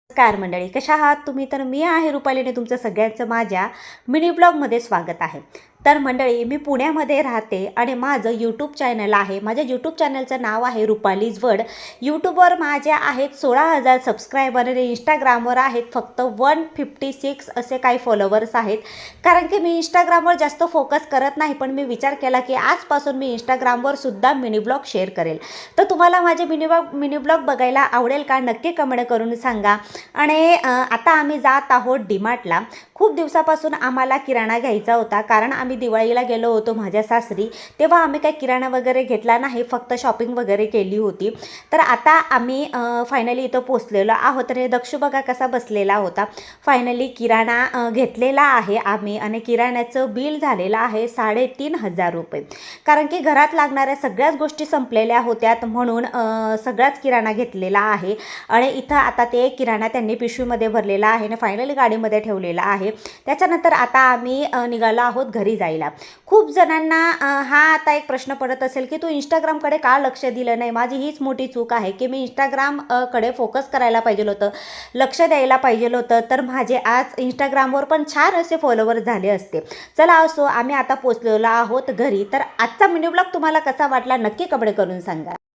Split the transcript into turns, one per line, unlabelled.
नमस्कार मंडळी, कशा आहात तुम्ही? तर मी आहे रुपालीने तुमचं सगळ्यांचं माझ्या मिनी ब्लॉगमध्ये स्वागत आहे. तर मंडळी, मी पुण्यामध्ये राहते आणि माझं यूट्यूब चॅनल आहे. माझ्या यूट्यूब चॅनलचं नाव आहे रुपालीज वर्ल्ड. यूट्यूबवर माझे आहेत 16,000 सबस्क्रायबर आणि इंस्टाग्रामवर आहेत फक्त 156 असे काही फॉलोवर्स आहेत. कारण की मी इंस्टाग्रामवर जास्त फोकस करत नाही, पण मी विचार केला की आजपासून मी इंस्टाग्रामवर सुद्धा मिनी ब्लॉग शेअर करेल. तर तुम्हाला माझे मिनी ब्लॉग बघायला आवडेल का? नक्की कमेंट करून सांगा. आणि आता आम्ही जात आहोत डीमार्टला. खूप दिवसापासून आम्हाला किराणा घ्यायचा होता, कारण आम्ही दिवाळीला गेलो होतो माझ्या सासरी. तेव्हा आम्ही काही किराणा वगैरे घेतला नाही, फक्त शॉपिंग वगैरे केली होती. तर आता आम्ही फायनली इथं पोचलेलो आहोत. तर दक्षू बघा कसा बसलेला होता. फायनली किराणा घेतलेला आहे आम्ही आणि किराण्याचं बिल झालेलं आहे 3,500 रुपये. कारण की घरात लागणाऱ्या सगळ्याच गोष्टी संपलेल्या होत्यात, म्हणून सगळाच किराणा घेतलेला आहे. आणि इथं आता ते किराणा त्यांनी पिशवीमध्ये भरलेला आहे आणि फायनली गाडीमध्ये ठेवलेला आहे. त्याच्यानंतर आता आम्ही निघालो आहोत घरी जायला. खूप जणांना हा आता एक प्रश्न पडत असेल की तू इंस्टाग्रामकडे का लक्ष दिलं नाही. माझी हीच मोठी चूक आहे की मी इंस्टाग्रामकडे फोकस करायला पाहिजे होतं, लक्ष द्यायला पाहिजे होतं, तर माझे आज इंस्टाग्रामवर पण छान असे फॉलोवर झाले असते. चला असो, आम्ही आता पोचलेलो आहोत घरी. तर आजचा मिनी ब्लॉग तुम्हाला कसा वाटला नक्की कमेंट करून सांगा.